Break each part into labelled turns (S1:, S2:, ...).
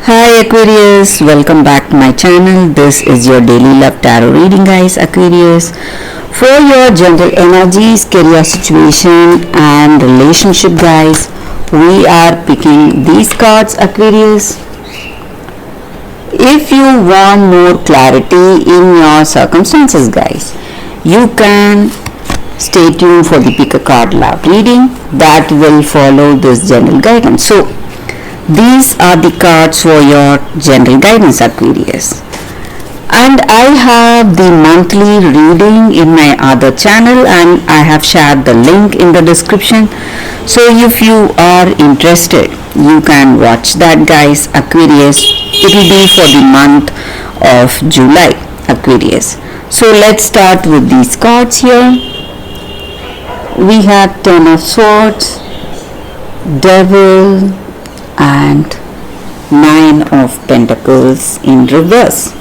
S1: Hi Aquarius, welcome back to my channel. This is your daily love tarot reading, guys. Aquarius, for your general energies, career situation and relationship, guys, we are picking these cards, Aquarius. If you want more clarity in your circumstances, guys, you can stay tuned for the pick a card love reading that will follow this general guidance. So these are the cards for your general guidance, Aquarius. And I have the monthly reading in my other channel and I have shared the link in the description. So if you are interested, you can watch that, guys, Aquarius. It will be for the month of July, Aquarius. So let's start with these cards here. We have Ten of Swords, Devil, and Nine of Pentacles in reverse.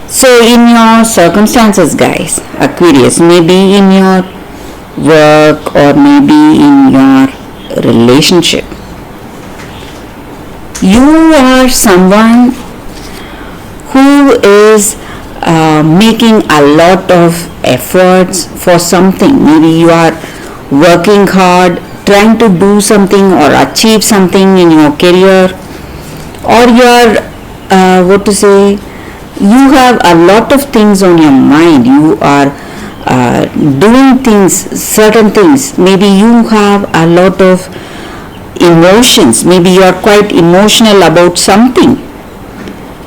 S1: So in your circumstances, guys, Aquarius, maybe in your work or maybe in your relationship, you are someone who is making a lot of efforts for something. Maybe you are working hard, trying to do something or achieve something in your career, or you are you have a lot of things on your mind. You are doing things, certain things. Maybe you have a lot of emotions. Maybe you are quite emotional about something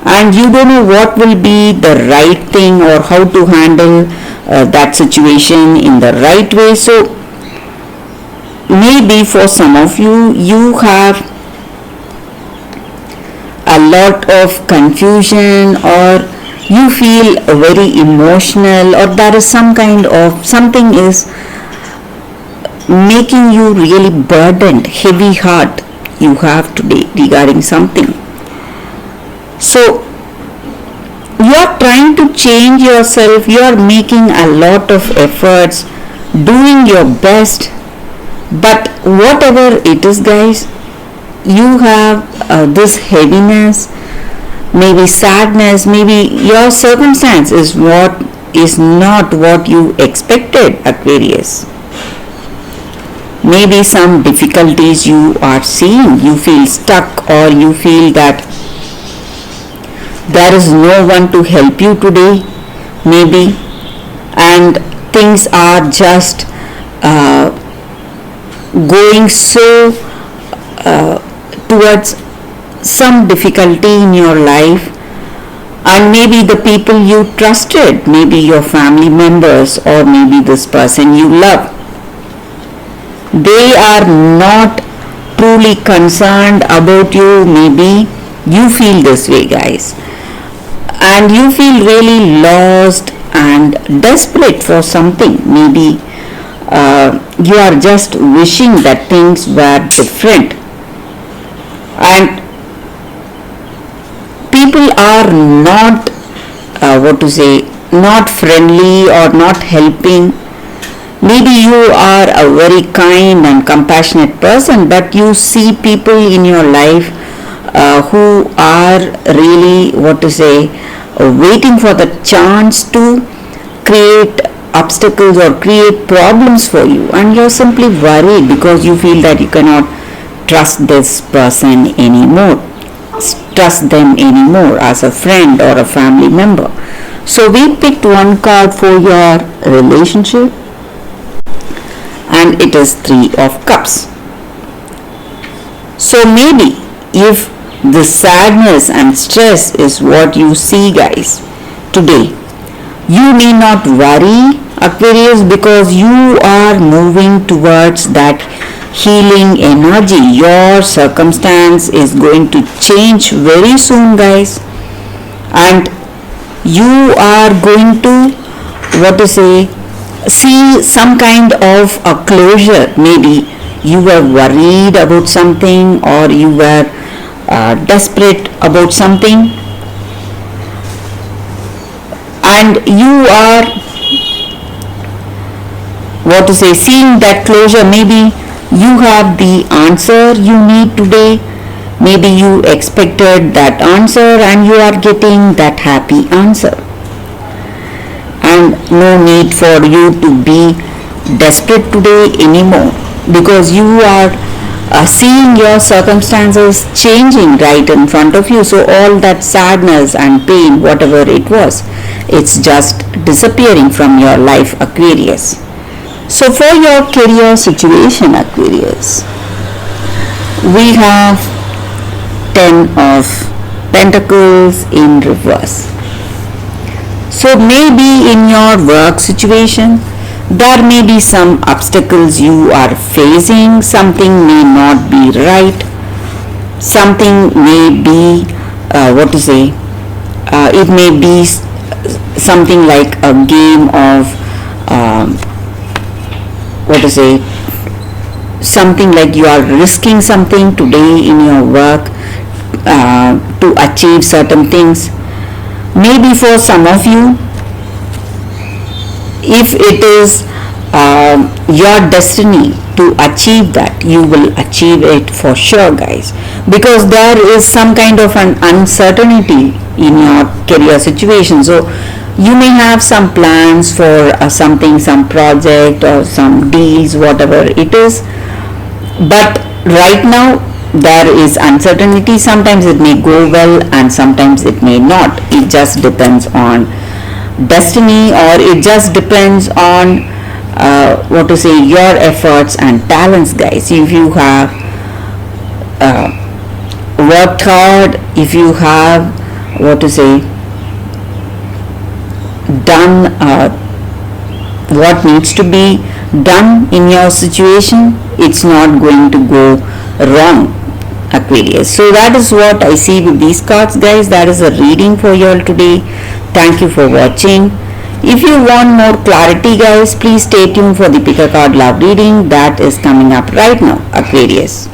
S1: and you don't know what will be the right thing or how to handle that situation in the right way. So maybe for some of you, you have a lot of confusion, or you feel very emotional, or there is some kind of something is making you really burdened, heavy heart you have today regarding something. So you are trying to change yourself, you are making a lot of efforts, doing your best, but whatever it is, guys, you have this heaviness, maybe sadness, maybe your circumstance is not what you expected, Aquarius. Maybe some difficulties you are seeing, you feel stuck, or you feel that there is no one to help you today, maybe, and things are just going so towards some difficulty in your life, and maybe the people you trusted, maybe your family members or maybe this person you love, they are not truly concerned about you. Maybe you feel this way, guys, and you feel really lost and desperate for something. Maybe you are just wishing that things were different, and people are not not friendly or not helping. Maybe you are a very kind and compassionate person, but you see people in your life who are really waiting for the chance to create obstacles or create problems for you, and you're simply worried because you feel that you cannot trust this person anymore, trust them anymore as a friend or a family member. So we picked one card for your relationship, and it is Three of Cups. So maybe if the sadness and stress is what you see, guys, today, you need not worry, Aquarius, because you are moving towards that healing energy. Your circumstance is going to change very soon, guys, and you are going to see some kind of a closure. Maybe you were worried about something, or you were desperate about something, and you are seeing that closure. Maybe you have the answer you need today, Maybe you expected that answer and you are getting that happy answer. And no need for you to be desperate today anymore, because you are seeing your circumstances changing right in front of you. So all that sadness and pain, whatever it was, it's just disappearing from your life, Aquarius. So for your career situation, Aquarius, we have 10 of Pentacles in reverse. So maybe in your work situation, there may be some obstacles you are facing, something may not be right, something may be, it may be something like a game of, something like you are risking something today in your work to achieve certain things. Maybe for some of you, if it is your destiny to achieve that, you will achieve it for sure, guys, because there is some kind of an uncertainty in your career situation. So you may have some plans for something, some project or some deals, whatever it is, but right now there is uncertainty. Sometimes it may go well and sometimes it may not. It just depends on destiny, or it just depends on your efforts and talents, guys. If you have worked hard, if you have done what needs to be done in your situation, it's not going to go wrong, Aquarius. So that is what I see with these cards, guys. That is a reading for you all today. Thank you for watching. If you want more clarity, guys, please stay tuned for the pick a card love reading that is coming up right now, Aquarius.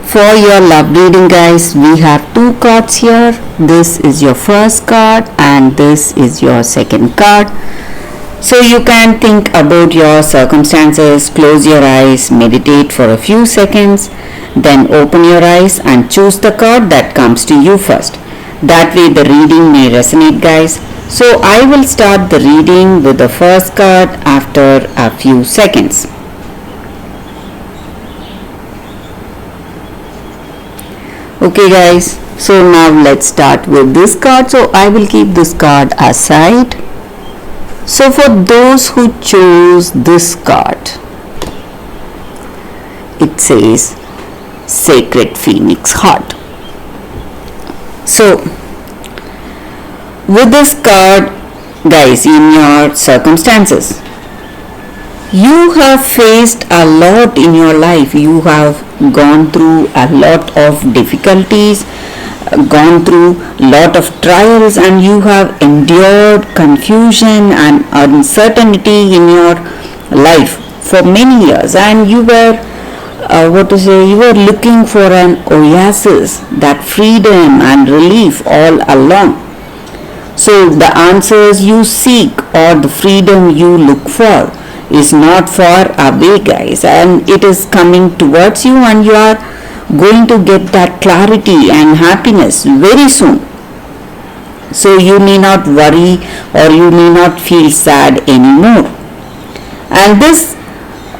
S1: For your love reading, guys, we have two cards here. This is your first card and this is your second card. So you can think about your circumstances, close your eyes, meditate for a few seconds, then open your eyes and choose the card that comes to you first. That way the reading may resonate, guys. So I will start the reading with the first card after a few seconds. Okay, guys, so now let's start with this card. So I will keep this card aside. So for those who chose this card, it says Sacred Phoenix Heart. So with this card, guys, in your circumstances, you have faced a lot in your life. You have gone through a lot of difficulties, gone through a lot of trials, and you have endured confusion and uncertainty in your life for many years, and you were you were looking for an oasis, that freedom and relief all along. So the answers you seek or the freedom you look for is not far away, guys, and it is coming towards you, and you are going to get that clarity and happiness very soon. So you may not worry or you may not feel sad anymore. And this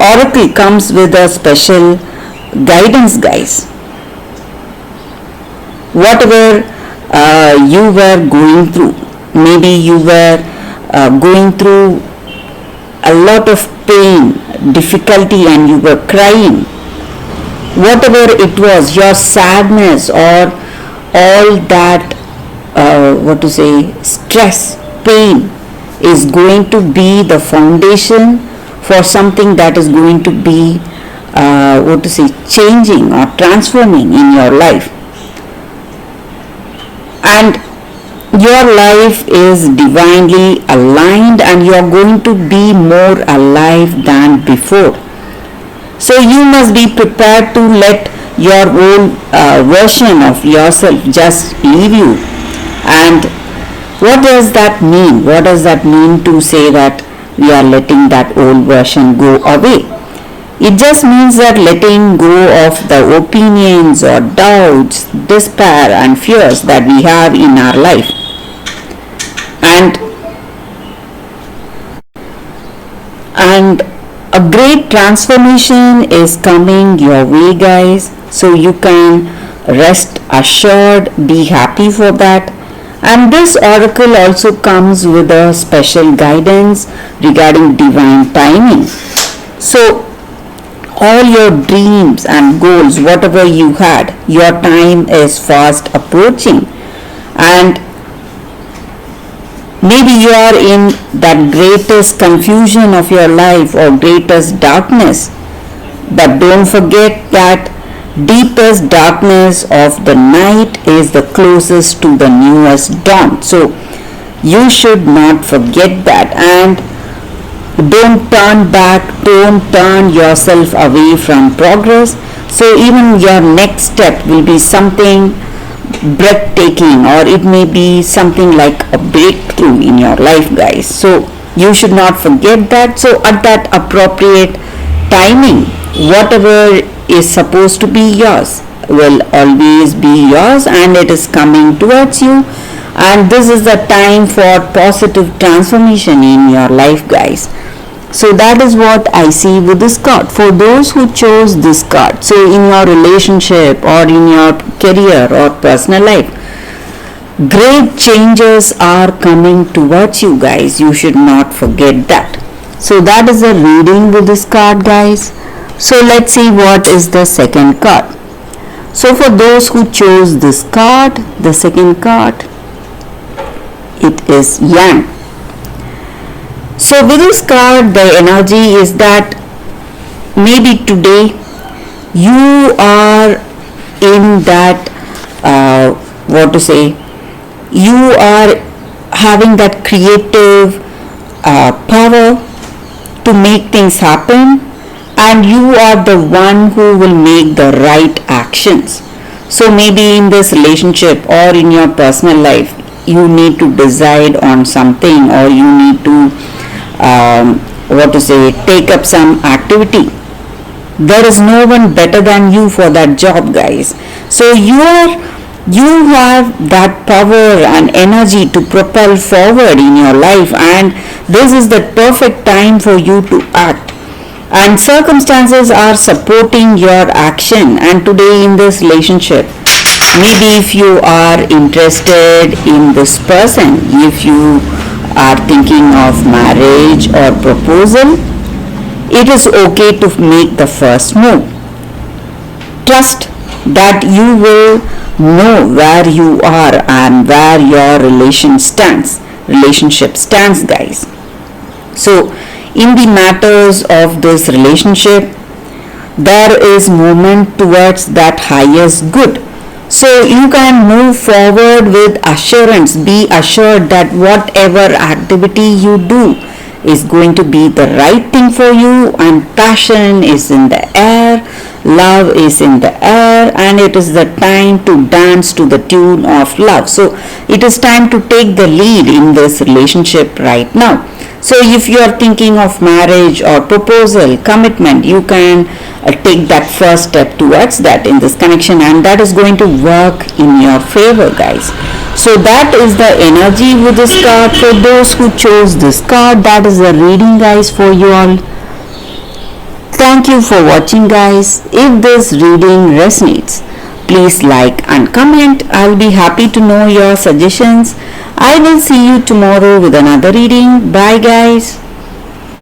S1: oracle comes with a special guidance, guys. Whatever you were going through, maybe you were going through a lot of pain, difficulty, and you were crying. Whatever it was, your sadness or all that stress, pain is going to be the foundation for something that is going to be changing or transforming in your life. And your life is divinely aligned and you are going to be more alive than before. So you must be prepared to let your old version of yourself just leave you. And what does that mean? What does that mean to say that we are letting that old version go away? It just means that letting go of the opinions or doubts, despair and fears that we have in our life. And a great transformation is coming your way, guys. So you can rest assured, be happy for that. And this oracle also comes with a special guidance regarding divine timing. So all your dreams and goals, whatever you had, your time is fast approaching. And maybe you are in that greatest confusion of your life or greatest darkness. But don't forget that deepest darkness of the night is the closest to the newest dawn. So you should not forget that, and don't turn back, don't turn yourself away from progress. So even your next step will be something breathtaking, or it may be something like a breakthrough in your life, guys. So you should not forget that. So at that appropriate timing, whatever is supposed to be yours will always be yours, and it is coming towards you. And this is the time for positive transformation in your life, guys. So that is what I see with this card. For those who chose this card, so in your relationship or in your career or personal life, great changes are coming towards you, guys. You should not forget that. So that is the reading with this card, guys. So let's see what is the second card. So for those who chose this card, the second card, it is Yang. So with this card, the energy is that maybe today you are in that, you are having that creative power to make things happen, and you are the one who will make the right actions. So maybe in this relationship or in your personal life, you need to decide on something, or you need to take up some activity. There is no one better than you for that job, guys. So you have that power and energy to propel forward in your life, and this is the perfect time for you to act. And circumstances are supporting your action. And today in this relationship, maybe if you are interested in this person, if you are thinking of marriage or proposal, it is okay to make the first move. Trust that you will know where you are and where your relationship stands, guys. So in the matters of this relationship, there is movement towards that highest good. So you can move forward with assurance. Be assured that whatever activity you do is going to be the right thing for you, and passion is in the air, love is in the air, and it is the time to dance to the tune of love. So it is time to take the lead in this relationship right now. So if you are thinking of marriage or proposal, commitment, you can take that first step towards that in this connection, and that is going to work in your favor, guys. So that is the energy with this card. For those who chose this card, that is the reading, guys, for you all. Thank you for watching, guys. If this reading resonates, please like and comment. I'll be happy to know your suggestions. I will see you tomorrow with another reading. Bye, guys.